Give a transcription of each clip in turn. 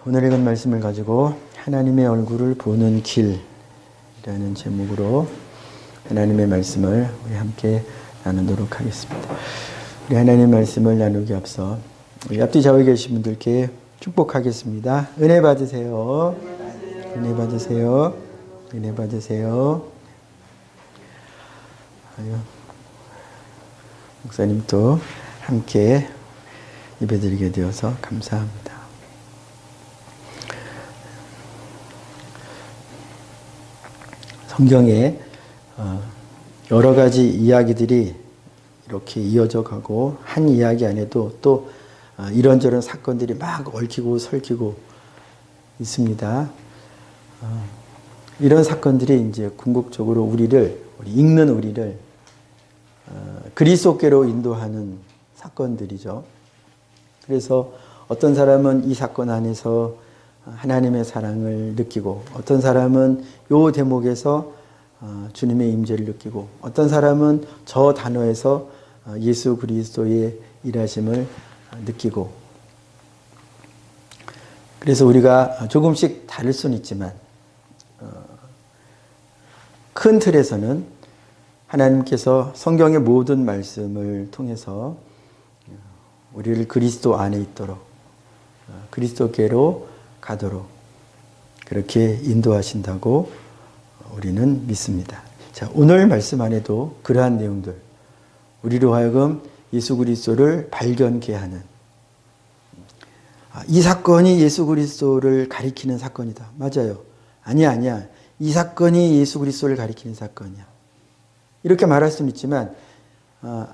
오늘 읽은 말씀을 가지고 하나님의 얼굴을 보는 길이라는 제목으로 하나님의 말씀을 우리 함께 나누도록 하겠습니다. 우리 하나님의 말씀을 나누기 앞서 우리 앞뒤 좌우에 계신 분들께 축복하겠습니다. 은혜 받으세요. 은혜 받으세요. 은혜 받으세요. 목사님도 함께 예배드리게 되어서 감사합니다. 성경에 여러 가지 이야기들이 이렇게 이어져 가고 한 이야기 안에도 또 이런저런 사건들이 막 얽히고 설키고 있습니다. 이런 사건들이 이제 궁극적으로 우리 읽는 우리를 그리스도께로 인도하는 사건들이죠. 그래서 어떤 사람은 이 사건 안에서 하나님의 사랑을 느끼고, 어떤 사람은 이 대목에서 주님의 임재를 느끼고, 어떤 사람은 저 단어에서 예수 그리스도의 일하심을 느끼고, 그래서 우리가 조금씩 다를 수는 있지만 큰 틀에서는 하나님께서 성경의 모든 말씀을 통해서 우리를 그리스도 안에 있도록, 그리스도께로 가도록 그렇게 인도하신다고 우리는 믿습니다. 자, 오늘 말씀 안에도 그러한 내용들, 우리로 하여금 예수 그리스도를 발견케 하는, 이 사건이 예수 그리스도를 가리키는 사건이다. 맞아요. 아니야. 이 사건이 예수 그리스도를 가리키는 사건이야. 이렇게 말할 수는 있지만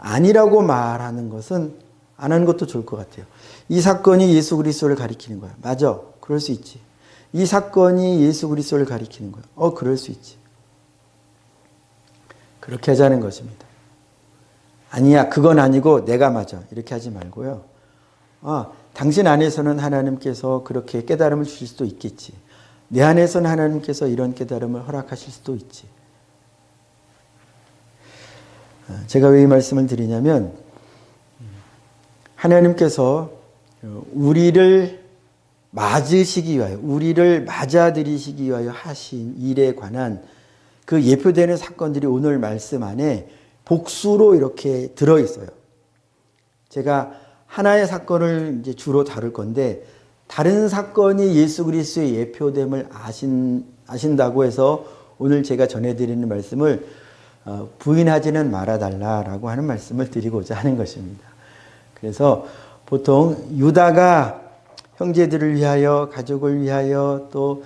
아니라고 말하는 것은 안 하는 것도 좋을 것 같아요. 이 사건이 예수 그리스도를 가리키는 거야. 맞아. 그럴 수 있지. 이 사건이 예수 그리스도를 가리키는 거야. 그럴 수 있지. 그렇게 하자는 것입니다. 아니야, 그건 아니고 내가 맞아. 이렇게 하지 말고요. 당신 안에서는 하나님께서 그렇게 깨달음을 주실 수도 있겠지. 내 안에서는 하나님께서 이런 깨달음을 허락하실 수도 있지. 제가 왜 이 말씀을 드리냐면, 하나님께서 우리를 맞으시기 위하여, 우리를 맞아들이시기 위하여 하신 일에 관한 그 예표되는 사건들이 오늘 말씀 안에 복수로 이렇게 들어있어요. 제가 하나의 사건을 이제 주로 다룰 건데, 다른 사건이 예수 그리스도의 예표됨을 아신다고 해서 오늘 제가 전해드리는 말씀을 부인하지는 말아달라라고 하는 말씀을 드리고자 하는 것입니다. 그래서 보통 유다가 형제들을 위하여, 가족을 위하여, 또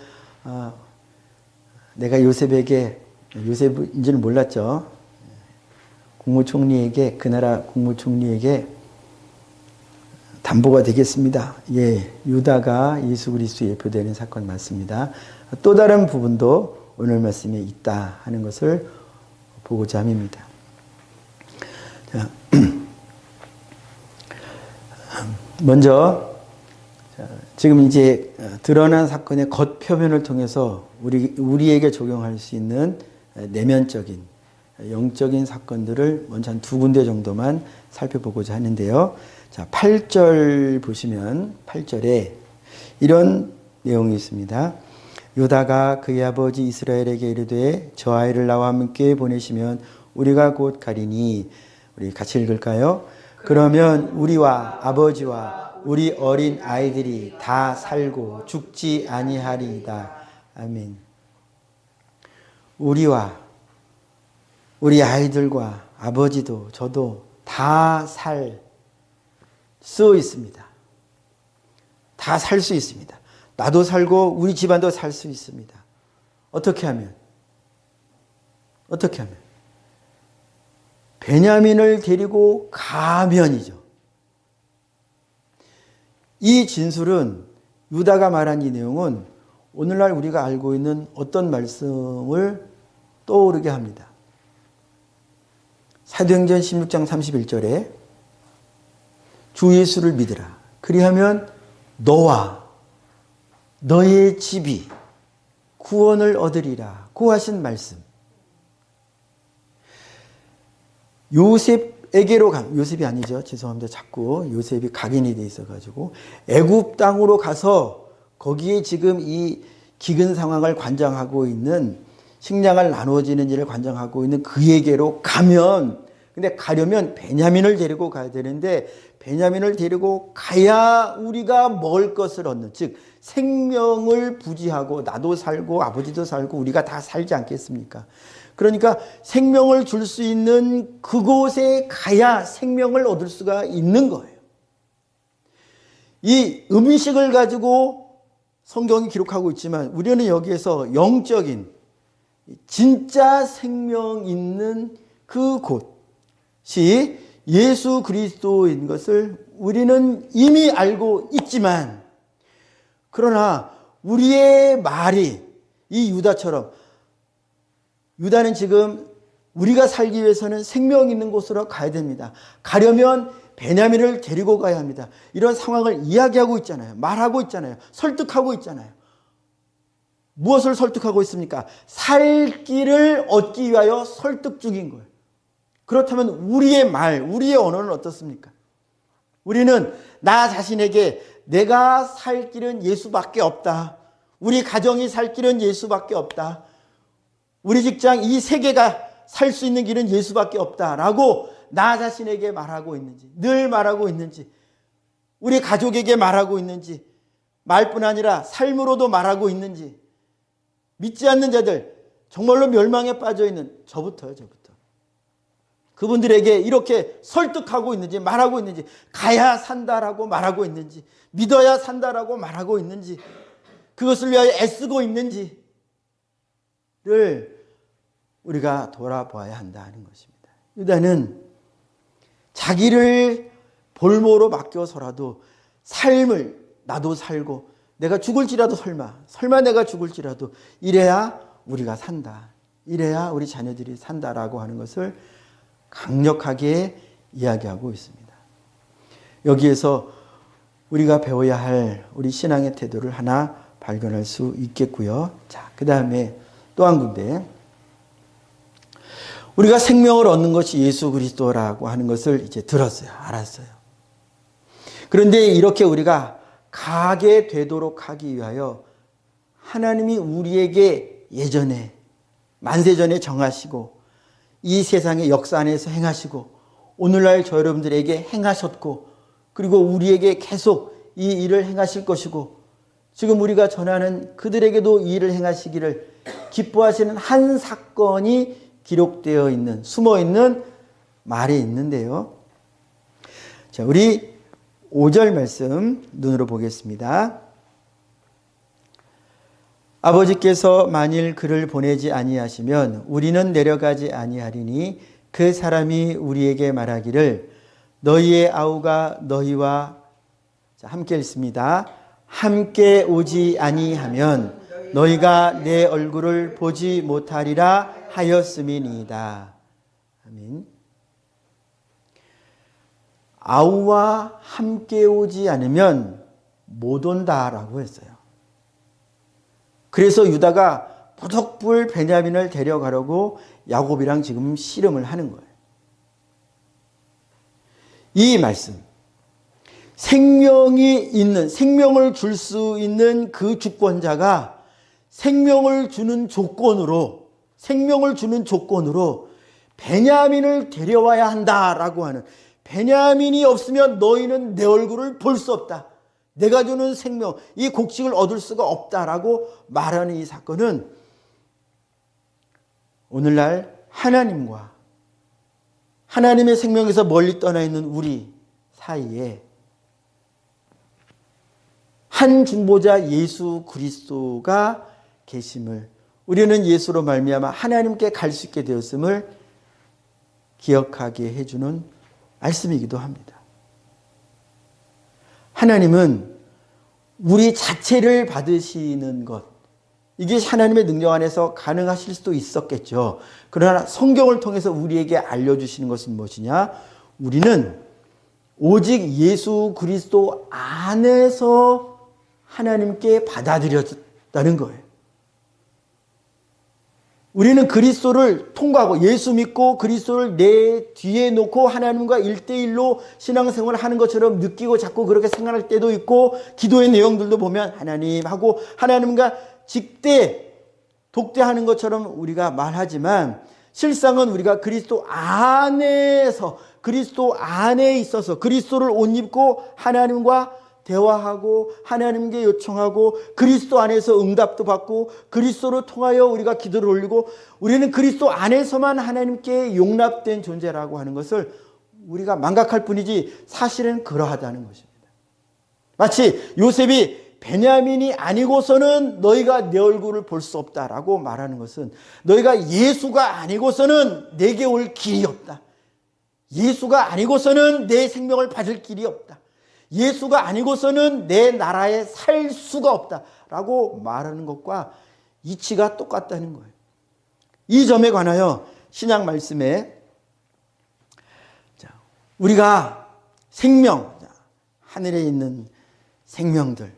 내가 요셉인 줄 몰랐죠. 국무총리에게, 그 나라 국무총리에게 담보가 되겠습니다. 예, 유다가 예수 그리스도의 예표되는 사건 맞습니다. 또 다른 부분도 오늘 말씀에 있다 하는 것을 보고자 합니다. 자, 먼저 지금 이제 드러난 사건의 겉표면을 통해서 우리에게 적용할 수 있는 내면적인 영적인 사건들을 먼저 한 두 군데 정도만 살펴보고자 하는데요. 자, 8절 보시면 8절에 이런 내용이 있습니다. 유다가 그의 아버지 이스라엘에게 이르되 저 아이를 나와 함께 보내시면 우리가 곧 가리니, 우리 같이 읽을까요? 그러면 우리와 아버지와 우리 어린 아이들이 다 살고 죽지 아니하리이다. 아멘. 우리와 우리 아이들과 아버지도 저도 다 살 수 있습니다. 다 살 수 있습니다. 나도 살고 우리 집안도 살 수 있습니다. 어떻게 하면? 베냐민을 데리고 가면이죠. 이 진술은, 유다가 말한 이 내용은 오늘날 우리가 알고 있는 어떤 말씀을 떠오르게 합니다. 사도행전 16장 31절에 주 예수를 믿으라. 그리하면 너와 너의 집이 구원을 얻으리라 고 하신 말씀. 요셉에게로 요셉이 아니죠. 죄송합니다. 자꾸 요셉이 각인이 돼 있어가지고 애굽 땅으로 가서 거기에 지금 이 기근 상황을 관장하고 있는, 식량을 나누어지는 일을 관장하고 있는 그에게로 가면, 근데 가려면 베냐민을 데리고 가야 되는데 베냐민을 데리고 가야 우리가 먹을 것을 얻는, 즉 생명을 부지하고 나도 살고 아버지도 살고 우리가 다 살지 않겠습니까? 그러니까 생명을 줄 수 있는 그곳에 가야 생명을 얻을 수가 있는 거예요. 이 음식을 가지고 성경이 기록하고 있지만 우리는 여기에서 영적인 진짜 생명 있는 그곳이 예수 그리스도인 것을 우리는 이미 알고 있지만, 그러나 우리의 말이 이 유다처럼, 유다는 지금 우리가 살기 위해서는 생명 있는 곳으로 가야 됩니다. 가려면 베냐민을 데리고 가야 합니다. 이런 상황을 이야기하고 있잖아요. 말하고 있잖아요. 설득하고 있잖아요. 무엇을 설득하고 있습니까? 살 길을 얻기 위하여 설득 중인 거예요. 그렇다면 우리의 말, 우리의 언어는 어떻습니까? 우리는 나 자신에게 내가 살 길은 예수밖에 없다. 우리 가정이 살 길은 예수밖에 없다. 우리 직장, 이 세계가 살 수 있는 길은 예수밖에 없다라고 나 자신에게 말하고 있는지, 늘 말하고 있는지, 우리 가족에게 말하고 있는지, 말뿐 아니라 삶으로도 말하고 있는지, 믿지 않는 자들, 정말로 멸망에 빠져 있는 저부터 그분들에게 이렇게 설득하고 있는지, 말하고 있는지, 가야 산다라고 말하고 있는지, 믿어야 산다라고 말하고 있는지, 그것을 위하여 애쓰고 있는지를 우리가 돌아봐야 한다는 것입니다. 유다는 자기를 볼모로 맡겨서라도 삶을, 나도 살고 내가 죽을지라도 설마 내가 죽을지라도 이래야 우리가 산다, 이래야 우리 자녀들이 산다라고 하는 것을 강력하게 이야기하고 있습니다. 여기에서 우리가 배워야 할 우리 신앙의 태도를 하나 발견할 수 있겠고요. 자, 그 다음에 또 한 군데, 우리가 생명을 얻는 것이 예수 그리스도라고 하는 것을 이제 들었어요. 알았어요. 그런데 이렇게 우리가 가게 되도록 하기 위하여 하나님이 우리에게 예전에 만세전에 정하시고 이 세상의 역사 안에서 행하시고 오늘날 저 여러분들에게 행하셨고, 그리고 우리에게 계속 이 일을 행하실 것이고, 지금 우리가 전하는 그들에게도 이 일을 행하시기를 기뻐하시는 한 사건이 기록되어 있는, 숨어 있는 말이 있는데요. 자, 우리 5절 말씀 눈으로 보겠습니다. 아버지께서 만일 그를 보내지 아니하시면 우리는 내려가지 아니하리니 그 사람이 우리에게 말하기를 너희의 아우가 너희와, 함께 읽습니다. 함께 오지 아니하면 너희가 내 얼굴을 보지 못하리라 하였음이니이다. 아멘. 아우와 함께 오지 않으면 못 온다라고 했어요. 그래서 유다가 부득불 베냐민을 데려가려고 야곱이랑 지금 씨름을 하는 거예요. 이 말씀, 생명이 있는, 생명을 줄 수 있는 그 주권자가 생명을 주는 조건으로 베냐민을 데려와야 한다라고 하는, 베냐민이 없으면 너희는 내 얼굴을 볼 수 없다, 내가 주는 생명, 이 곡식을 얻을 수가 없다라고 말하는 이 사건은 오늘날 하나님과 하나님의 생명에서 멀리 떠나 있는 우리 사이에 한 중보자 예수 그리스도가 계심을, 우리는 예수로 말미암아 하나님께 갈 수 있게 되었음을 기억하게 해주는 말씀이기도 합니다. 하나님은 우리 자체를 받으시는 것, 이게 하나님의 능력 안에서 가능하실 수도 있었겠죠. 그러나 성경을 통해서 우리에게 알려주시는 것은 무엇이냐? 우리는 오직 예수 그리스도 안에서 하나님께 받아들였다는 거예요. 우리는 그리스도를 통과하고 예수 믿고 그리스도를 내 뒤에 놓고 하나님과 1대1로 신앙생활을 하는 것처럼 느끼고 자꾸 그렇게 생각할 때도 있고, 기도의 내용들도 보면 하나님하고 하나님과 직대 독대하는 것처럼 우리가 말하지만, 실상은 우리가 그리스도 안에서, 그리스도 안에 있어서 그리스도를 옷 입고 하나님과 대화하고 하나님께 요청하고 그리스도 안에서 응답도 받고 그리스도를 통하여 우리가 기도를 올리고, 우리는 그리스도 안에서만 하나님께 용납된 존재라고 하는 것을 우리가 망각할 뿐이지 사실은 그러하다는 것입니다. 마치 요셉이 베냐민이 아니고서는 너희가 내 얼굴을 볼 수 없다라고 말하는 것은, 너희가 예수가 아니고서는 내게 올 길이 없다. 예수가 아니고서는 내 생명을 받을 길이 없다. 예수가 아니고서는 내 나라에 살 수가 없다라고 말하는 것과 이치가 똑같다는 거예요. 이 점에 관하여 신약 말씀에 우리가 생명, 하늘에 있는 생명들을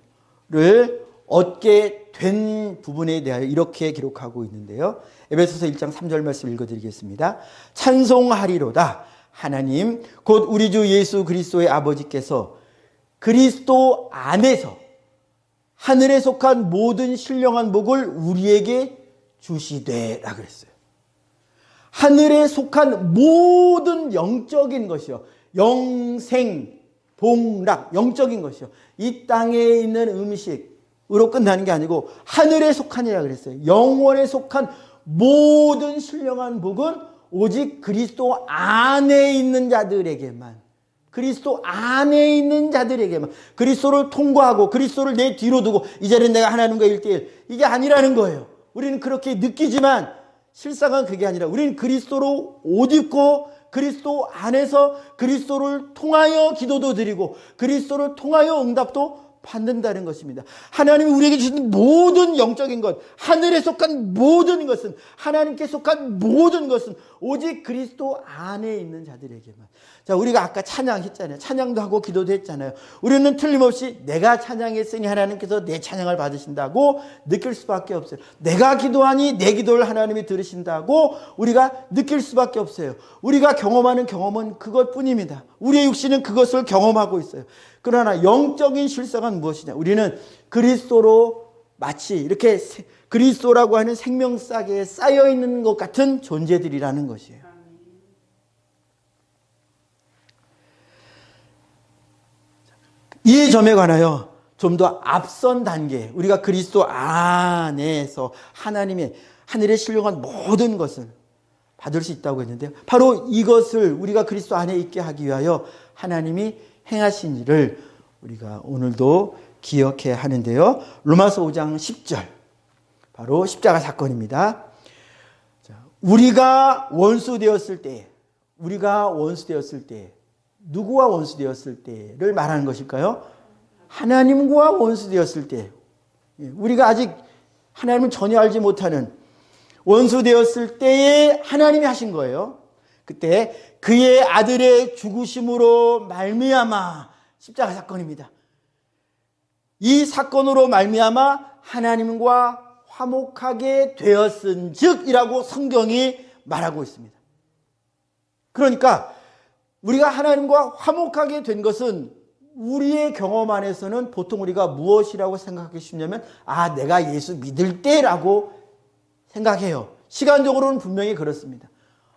얻게 된 부분에 대하여 이렇게 기록하고 있는데요. 에베소서 1장 3절 말씀 읽어드리겠습니다. 찬송하리로다. 하나님 곧 우리 주 예수 그리스도의 아버지께서 그리스도 안에서 하늘에 속한 모든 신령한 복을 우리에게 주시되라 그랬어요. 하늘에 속한 모든 영적인 것이요, 영생, 복락, 영적인 것이요, 이 땅에 있는 음식으로 끝나는 게 아니고 하늘에 속한이라 그랬어요. 영원에 속한 모든 신령한 복은 오직 그리스도 안에 있는 자들에게만, 그리스도 안에 있는 자들에게만, 그리스도를 통과하고 그리스도를 내 뒤로 두고 이제는 내가 하나님과 1대1, 이게 아니라는 거예요. 우리는 그렇게 느끼지만 실상은 그게 아니라, 우리는 그리스도로 옷 입고 그리스도 안에서 그리스도를 통하여 기도도 드리고 그리스도를 통하여 응답도 받는다는 것입니다. 하나님이 우리에게 주신 모든 영적인 것, 하늘에 속한 모든 것은, 하나님께 속한 모든 것은 오직 그리스도 안에 있는 자들에게만. 자, 우리가 아까 찬양했잖아요. 찬양도 하고 기도도 했잖아요. 우리는 틀림없이 내가 찬양했으니 하나님께서 내 찬양을 받으신다고 느낄 수밖에 없어요. 내가 기도하니 내 기도를 하나님이 들으신다고 우리가 느낄 수밖에 없어요. 우리가 경험하는 경험은 그것뿐입니다. 우리의 육신은 그것을 경험하고 있어요. 그러나 영적인 실상은 무엇이냐? 우리는 그리스도로 마치 이렇게 그리스도라고 하는 생명싸개에 쌓여있는 것 같은 존재들이라는 것이에요. 이 점에 관하여 좀 더 앞선 단계, 우리가 그리스도 안에서 하나님의 하늘에 신령한 모든 것을 받을 수 있다고 했는데요. 바로 이것을 우리가 그리스도 안에 있게 하기 위하여 하나님이 행하신 일을 우리가 오늘도 기억해야 하는데요. 로마서 5장 10절, 바로 십자가 사건입니다. 우리가 원수 되었을 때, 누구와 원수 되었을 때를 말하는 것일까요? 하나님과 원수 되었을 때, 우리가 아직 하나님을 전혀 알지 못하는 원수 되었을 때에 하나님이 하신 거예요. 그때 그의 아들의 죽으심으로 말미암아, 십자가 사건입니다. 이 사건으로 말미암아 하나님과 화목하게 되었은즉이라고 성경이 말하고 있습니다. 그러니까 우리가 하나님과 화목하게 된 것은 우리의 경험 안에서는 보통 우리가 무엇이라고 생각하기 쉽냐면, 아, 내가 예수 믿을 때라고 생각해요. 시간적으로는 분명히 그렇습니다.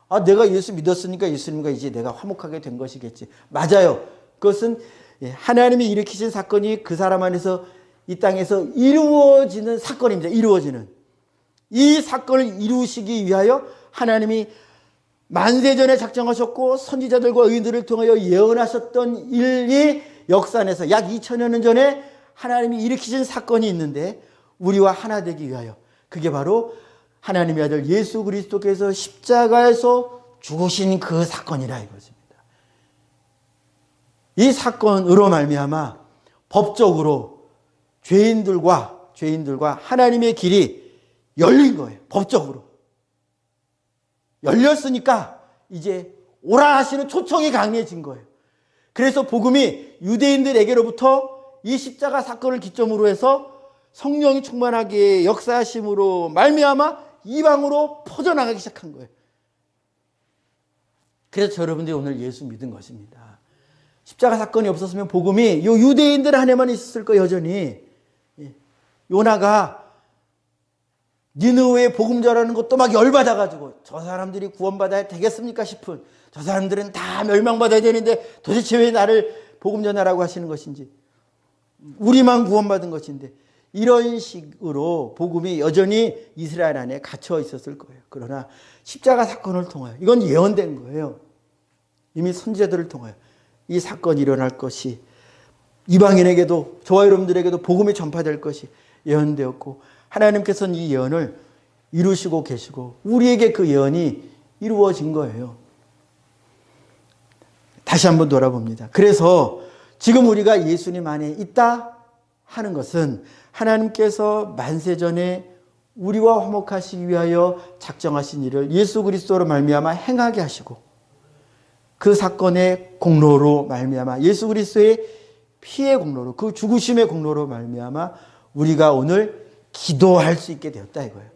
아, 내가 예수 믿었으니까 예수님과 이제 내가 화목하게 된 것이겠지. 맞아요. 그것은 하나님이 일으키신 사건이 그 사람 안에서 이 땅에서 이루어지는 사건입니다. 이루어지는. 이 사건을 이루시기 위하여 하나님이 만세전에 작정하셨고 선지자들과 의인들을 통하여 예언하셨던 일이 역사 안에서 약 2000여 년 전에 하나님이 일으키신 사건이 있는데, 우리와 하나 되기 위하여, 그게 바로 하나님의 아들 예수 그리스도께서 십자가에서 죽으신 그 사건이라 이것입니다. 이 사건으로 말미암아 법적으로 죄인들과 하나님의 길이 열린 거예요. 법적으로 열렸으니까 이제 오라 하시는 초청이 강해진 거예요. 그래서 복음이 유대인들에게로부터 이 십자가 사건을 기점으로 해서 성령이 충만하게 역사하심으로 말미암아 이방으로 퍼져나가기 시작한 거예요. 그래서 여러분들이 오늘 예수 믿은 것입니다. 십자가 사건이 없었으면 복음이 요 유대인들 안에만 있었을 거예요. 여전히 요나가 니느웨에 복음 전하는 것도 막 열받아가지고 저 사람들이 구원받아야 되겠습니까 싶은, 저 사람들은 다 멸망받아야 되는데 도대체 왜 나를 복음 전하라고 하시는 것인지, 우리만 구원받은 것인데, 이런 식으로 복음이 여전히 이스라엘 안에 갇혀 있었을 거예요. 그러나 십자가 사건을 통하여, 이건 예언된 거예요. 이미 선지자들을 통하여 이 사건이 일어날 것이, 이방인에게도 저와 여러분들에게도 복음이 전파될 것이 예언되었고, 하나님께서는 이 예언을 이루시고 계시고 우리에게 그 예언이 이루어진 거예요. 다시 한번 돌아봅니다. 그래서 지금 우리가 예수님 안에 있다 하는 것은 하나님께서 만세전에 우리와 화목하시기 위하여 작정하신 일을 예수 그리스도로 말미암아 행하게 하시고, 그 사건의 공로로 말미암아 예수 그리스도의 피의 공로로, 그 죽으심의 공로로 말미암아 우리가 오늘 기도할 수 있게 되었다 이거예요.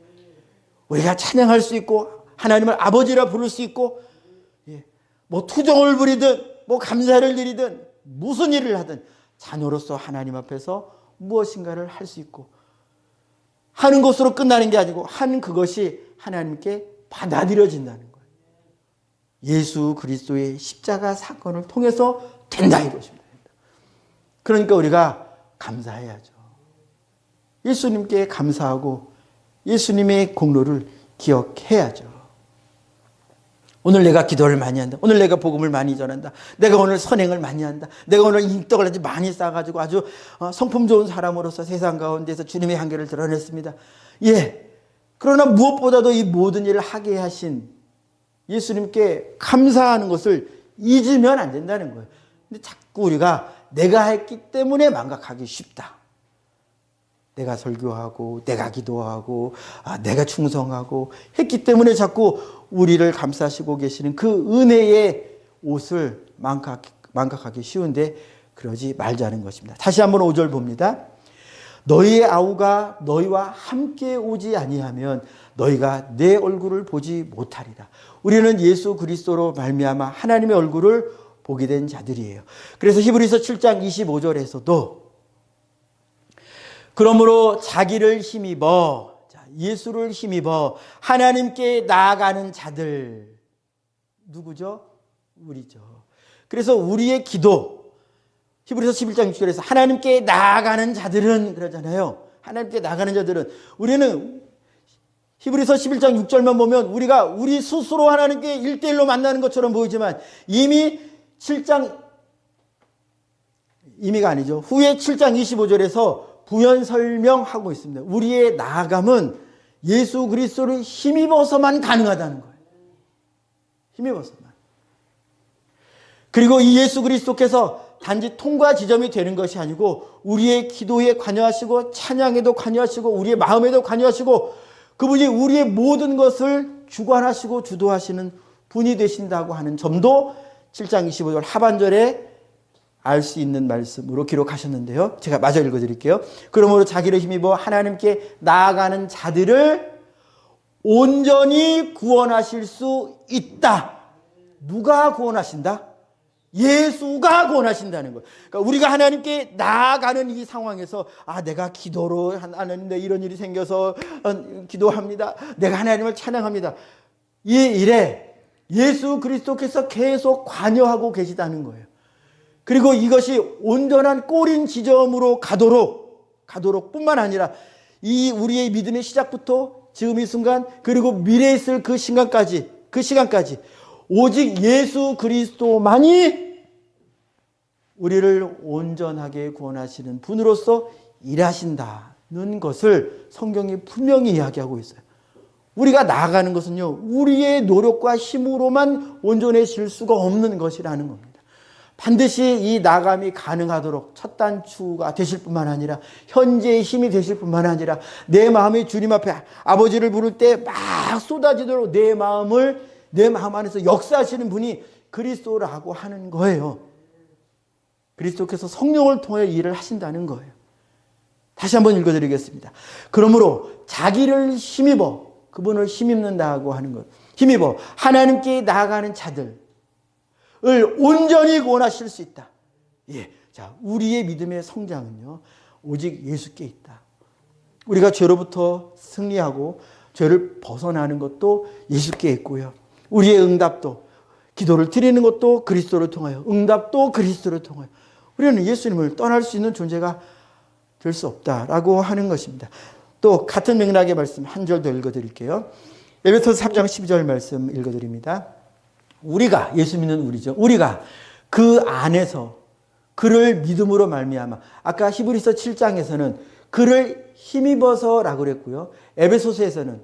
우리가 찬양할 수 있고 하나님을 아버지라 부를 수 있고, 뭐 투정을 부리든 뭐 감사를 드리든 무슨 일을 하든 자녀로서 하나님 앞에서 무엇인가를 할 수 있고, 하는 것으로 끝나는 게 아니고 한 그것이 하나님께 받아들여진다는 거예요. 예수 그리스도의 십자가 사건을 통해서 된다 이것입니다. 그러니까 우리가 감사해야죠. 예수님께 감사하고 예수님의 공로를 기억해야죠. 오늘 내가 기도를 많이 한다. 오늘 내가 복음을 많이 전한다. 내가 오늘 선행을 많이 한다. 내가 오늘 인덕을 아주 많이 쌓아가지고 아주 성품 좋은 사람으로서 세상 가운데서 주님의 한계를 드러냈습니다. 그러나 무엇보다도 이 모든 일을 하게 하신 예수님께 감사하는 것을 잊으면 안 된다는 거예요. 근데 자꾸 우리가 내가 했기 때문에 망각하기 쉽다. 내가 설교하고 내가 기도하고 내가 충성하고 했기 때문에 자꾸 우리를 감싸시고 계시는 그 은혜의 옷을 망각하기 쉬운데 그러지 말자는 것입니다. 다시 한번 5절 봅니다. 너희의 아우가 너희와 함께 오지 아니하면 너희가 내 얼굴을 보지 못하리라. 우리는 예수 그리스도로 말미암아 하나님의 얼굴을 보게 된 자들이에요. 그래서 히브리서 7장 25절에서도 그러므로 자기를 힘입어, 예수를 힘입어 하나님께 나아가는 자들, 누구죠? 우리죠. 그래서 우리의 기도, 히브리서 11장 6절에서 하나님께 나아가는 자들은 그러잖아요. 하나님께 나아가는 자들은, 우리는 히브리서 11장 6절만 보면 우리가 우리 스스로 하나님께 1대1로 만나는 것처럼 보이지만 이미 7장, 이미가 아니죠. 후에 7장 25절에서 부연 설명하고 있습니다. 우리의 나아감은 예수 그리스도를 힘입어서만 가능하다는 거예요. 힘입어서만. 그리고 이 예수 그리스도께서 단지 통과 지점이 되는 것이 아니고 우리의 기도에 관여하시고 찬양에도 관여하시고 우리의 마음에도 관여하시고 그분이 우리의 모든 것을 주관하시고 주도하시는 분이 되신다고 하는 점도 7장 25절 하반절에 알 수 있는 말씀으로 기록하셨는데요. 제가 마저 읽어드릴게요. 그러므로 자기를 힘입어 하나님께 나아가는 자들을 온전히 구원하실 수 있다. 누가 구원하신다? 예수가 구원하신다는 거예요. 그러니까 우리가 하나님께 나아가는 이 상황에서 내가 기도로 하는데 이런 일이 생겨서 기도합니다. 내가 하나님을 찬양합니다. 이 일에 예수 그리스도께서 계속 관여하고 계시다는 거예요. 그리고 이것이 온전한 꼬린 지점으로 가도록 뿐만 아니라 이 우리의 믿음의 시작부터 지금 이 순간 그리고 미래에 있을 그 시간까지 오직 예수 그리스도만이 우리를 온전하게 구원하시는 분으로서 일하신다는 것을 성경이 분명히 이야기하고 있어요. 우리가 나아가는 것은요, 우리의 노력과 힘으로만 온전해질 수가 없는 것이라는 겁니다. 반드시 이 나감이 가능하도록 첫 단추가 되실 뿐만 아니라 현재의 힘이 되실 뿐만 아니라 내 마음이 주님 앞에 아버지를 부를 때 막 쏟아지도록 내 마음 안에서 역사하시는 분이 그리스도라고 하는 거예요. 그리스도께서 성령을 통해 일을 하신다는 거예요. 다시 한번 읽어드리겠습니다. 그러므로 자기를 힘입어, 그분을 힘입는다고 하는 것. 힘입어 하나님께 나아가는 자들을 온전히 구원하실 수 있다. 예. 자, 우리의 믿음의 성장은요, 오직 예수께 있다. 우리가 죄로부터 승리하고 죄를 벗어나는 것도 예수께 있고요. 우리의 응답도, 기도를 드리는 것도 그리스도를 통하여, 응답도 그리스도를 통하여. 우리는 예수님을 떠날 수 있는 존재가 될 수 없다라고 하는 것입니다. 또 같은 맥락의 말씀 한 절 더 읽어드릴게요. 에베소서 3장 12절 말씀 읽어드립니다. 우리가, 예수 믿는 우리죠. 우리가 그 안에서 그를 믿음으로 말미암아, 아까 히브리서 7장에서는 그를 힘입어서라고 그랬고요. 에베소서에서는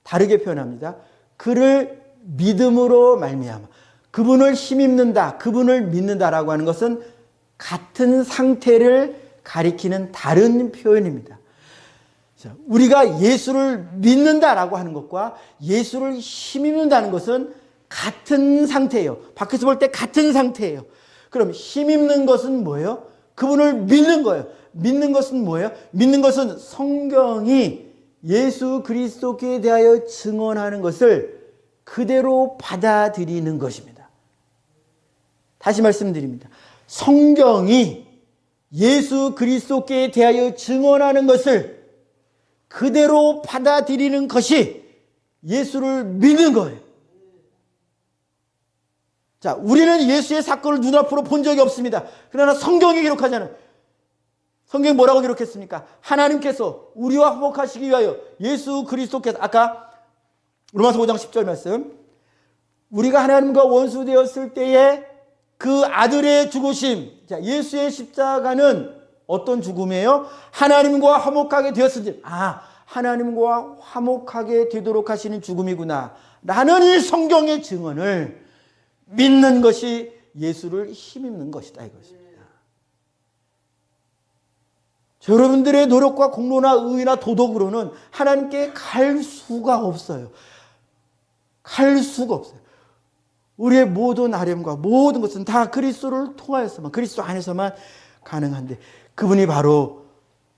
다르게 표현합니다. 그를 믿음으로 말미암아, 그분을 힘입는다, 그분을 믿는다라고 하는 것은 같은 상태를 가리키는 다른 표현입니다. 우리가 예수를 믿는다라고 하는 것과 예수를 힘입는다는 것은 같은 상태예요. 밖에서 볼 때 같은 상태예요. 그럼 힘입는 것은 뭐예요? 그분을 믿는 거예요. 믿는 것은 뭐예요? 믿는 것은 성경이 예수 그리스도께 대하여 증언하는 것을 그대로 받아들이는 것입니다. 다시 말씀드립니다. 성경이 예수 그리스도께 대하여 증언하는 것을 그대로 받아들이는 것이 예수를 믿는 거예요. 자, 우리는 예수의 사건을 눈앞으로 본 적이 없습니다. 그러나 성경이 기록하잖아요. 성경이 뭐라고 기록했습니까? 하나님께서 우리와 화목하시기 위하여 예수 그리스도께서, 아까 로마서 5장 10절 말씀, 우리가 하나님과 원수 되었을 때에 그 아들의 죽으심, 자, 예수의 십자가는 어떤 죽음이에요? 하나님과 화목하게 되었으니, 하나님과 화목하게 되도록 하시는 죽음이구나 라는 이 성경의 증언을 믿는 것이 예수를 힘입는 것이다, 이것입니다. 여러분들의 노력과 공로나 의나 도덕으로는 하나님께 갈 수가 없어요. 갈 수가 없어요. 우리의 모든 아뢰움과 모든 것은 다 그리스도를 통하여서만, 그리스도 안에서만 가능한데, 그분이 바로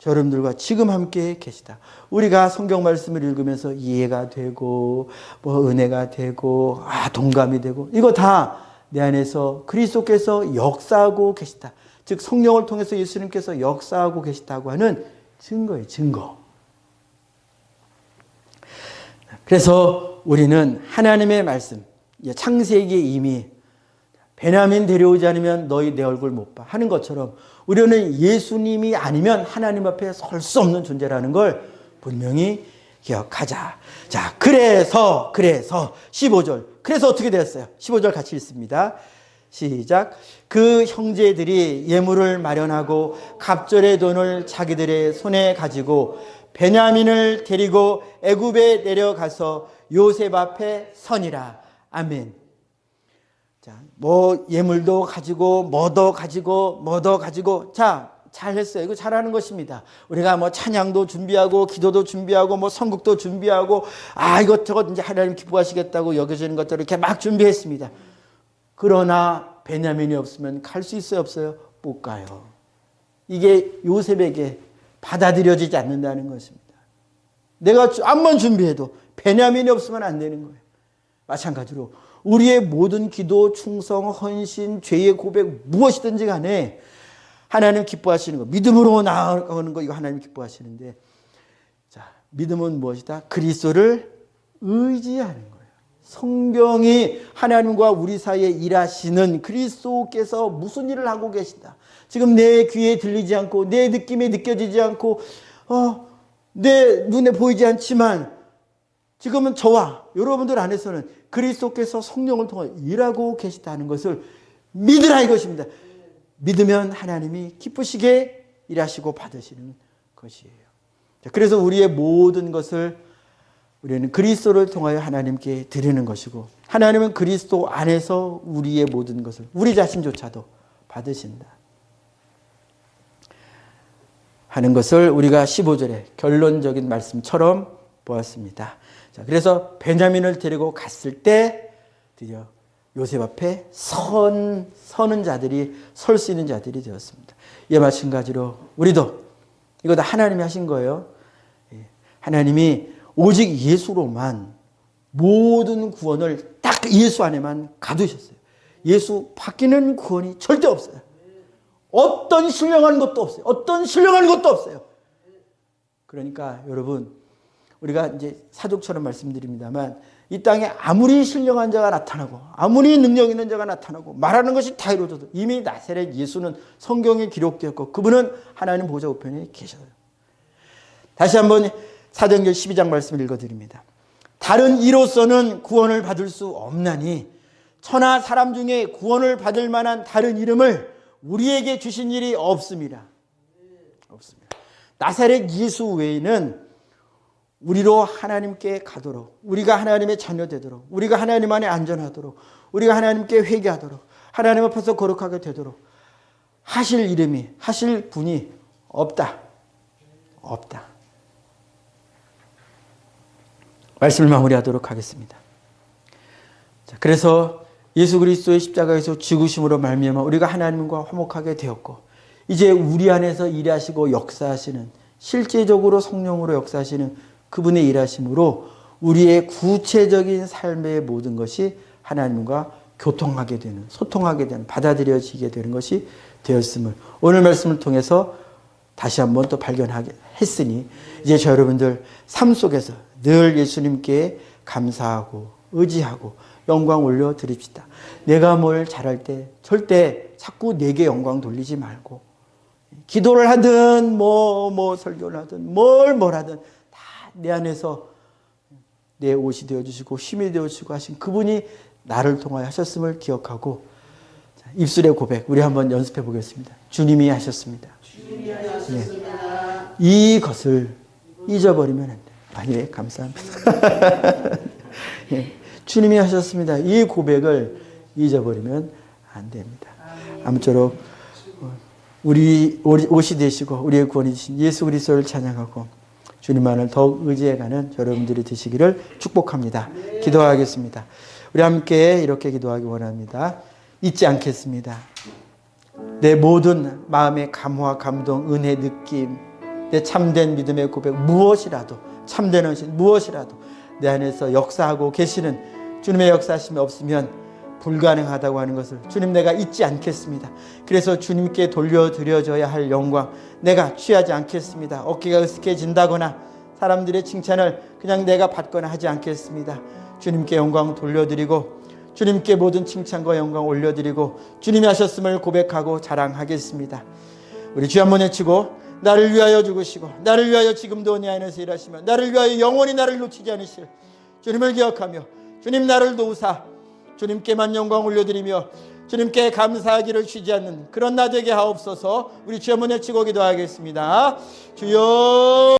여러분들과 지금 함께 계시다. 우리가 성경 말씀을 읽으면서 이해가 되고, 은혜가 되고, 동감이 되고, 이거 다 내 안에서 그리스도께서 역사하고 계시다. 즉 성령을 통해서 예수님께서 역사하고 계시다고 하는 증거예요. 증거. 그래서 우리는 하나님의 말씀, 창세기에 이미 베냐민 데려오지 않으면 너희 내 얼굴 못 봐 하는 것처럼 우리는 예수님이 아니면 하나님 앞에 설 수 없는 존재라는 걸 분명히 기억하자. 자, 그래서 15절. 그래서 어떻게 되었어요? 15절 같이 읽습니다. 시작. 그 형제들이 예물을 마련하고 갑절의 돈을 자기들의 손에 가지고 베냐민을 데리고 애굽에 내려가서 요셉 앞에 서니라. 아멘. 자, 예물도 가지고 뭐도 가지고 자, 잘했어요. 이거 잘하는 것입니다. 우리가 찬양도 준비하고 기도도 준비하고 선국도 준비하고 이것저것 이제 하나님 기뻐하시겠다고 여겨지는 것들을 이렇게 막 준비했습니다. 그러나 베냐민이 없으면 갈 수 있어요, 없어요? 못 가요. 이게 요셉에게 받아들여지지 않는다는 것입니다. 내가 암만 준비해도 베냐민이 없으면 안 되는 거예요. 마찬가지로 우리의 모든 기도, 충성, 헌신, 죄의 고백 무엇이든지 간에 하나님 기뻐하시는 거, 믿음으로 나아가는 거, 이거 하나님 기뻐하시는데, 자, 믿음은 무엇이다? 그리스도를 의지하는 거예요. 성경이 하나님과 우리 사이에 일하시는 그리스도께서 무슨 일을 하고 계신다. 지금 내 귀에 들리지 않고 내 느낌에 느껴지지 않고 내 눈에 보이지 않지만 지금은 저와 여러분들 안에서는 그리스도께서 성령을 통해 일하고 계시다는 것을 믿으라 이것입니다. 믿으면 하나님이 기쁘시게 일하시고 받으시는 것이에요. 그래서 우리의 모든 것을 우리는 그리스도를 통하여 하나님께 드리는 것이고, 하나님은 그리스도 안에서 우리의 모든 것을, 우리 자신조차도 받으신다 하는 것을 우리가 15절의 결론적인 말씀처럼 보았습니다. 자, 그래서 베냐민을 데리고 갔을 때 드디어 요셉 앞에 서는 자들이, 설 수 있는 자들이 되었습니다. 이에 마찬가지로 우리도 이거 다 하나님이 하신 거예요. 하나님이 오직 예수로만 모든 구원을 딱 예수 안에만 가두셨어요. 예수 바뀌는 구원이 절대 없어요. 어떤 신령한 것도 없어요. 어떤 신령한 것도 없어요. 그러니까 여러분, 우리가 이제 사족처럼 말씀드립니다만, 이 땅에 아무리 신령한 자가 나타나고 아무리 능력 있는 자가 나타나고 말하는 것이 다 이루어져도 이미 나사렛 예수는 성경에 기록되었고 그분은 하나님 보좌 우편에 계셔요. 다시 한번 사도행전 12장 말씀을 읽어드립니다. 다른 이로서는 구원을 받을 수 없나니 천하 사람 중에 구원을 받을 만한 다른 이름을 우리에게 주신 일이 없습니다. 없습니다. 나사렛 예수 외에는 우리로 하나님께 가도록, 우리가 하나님의 자녀 되도록, 우리가 하나님 안에 안전하도록, 우리가 하나님께 회개하도록, 하나님 앞에서 거룩하게 되도록 하실 이름이, 하실 분이 없다. 없다. 말씀을 마무리하도록 하겠습니다. 자, 그래서 예수 그리스도의 십자가에서 죽으심으로 말미암아 우리가 하나님과 화목하게 되었고, 이제 우리 안에서 일하시고 역사하시는, 실제적으로 성령으로 역사하시는 그분의 일하심으로 우리의 구체적인 삶의 모든 것이 하나님과 교통하게 되는, 소통하게 되는, 받아들여지게 되는 것이 되었음을 오늘 말씀을 통해서 다시 한번 또 발견하게 했으니, 이제 저 여러분들 삶 속에서 늘 예수님께 감사하고 의지하고 영광 올려드립시다. 내가 뭘 잘할 때 절대 자꾸 내게 영광 돌리지 말고, 기도를 하든 설교를 하든 뭘 하든 내 안에서 내 옷이 되어주시고 힘이 되어주시고 하신 그분이 나를 통하여 하셨음을 기억하고, 입술의 고백 우리 한번 연습해 보겠습니다. 주님이 하셨습니다. 주님이 하셨습니다. 이것을 잊어버리면 안 돼요. 예, 감사합니다. 예, 주님이 하셨습니다. 이 고백을 잊어버리면 안 됩니다. 아무쪼록 우리 옷이 되시고 우리의 구원이 되신 예수 그리스도를 찬양하고 주님만을 더욱 의지해가는 여러분들이 되시기를 축복합니다. 기도하겠습니다. 우리 함께 이렇게 기도하기 원합니다. 잊지 않겠습니다. 내 모든 마음의 감화, 감동, 은혜, 느낌, 내 참된 믿음의 고백, 무엇이라도, 참된 헌신, 무엇이라도 내 안에서 역사하고 계시는 주님의 역사하심이 없으면 불가능하다고 하는 것을 주님 내가 잊지 않겠습니다. 그래서 주님께 돌려드려져야 할 영광 내가 취하지 않겠습니다. 어깨가 으스해진다거나 사람들의 칭찬을 그냥 내가 받거나 하지 않겠습니다. 주님께 영광 돌려드리고 주님께 모든 칭찬과 영광 올려드리고 주님이 하셨음을 고백하고 자랑하겠습니다. 우리 주 한번 외치고, 나를 위하여 죽으시고 나를 위하여 지금도 내 안에서 일하시며 나를 위하여 영원히 나를 놓치지 않으실 주님을 기억하며 주님 나를 도우사 주님께만 영광 올려드리며 주님께 감사하기를 쉬지 않는 그런 나 되게 하옵소서. 우리 주 한번 외치고 기도하겠습니다. 주여.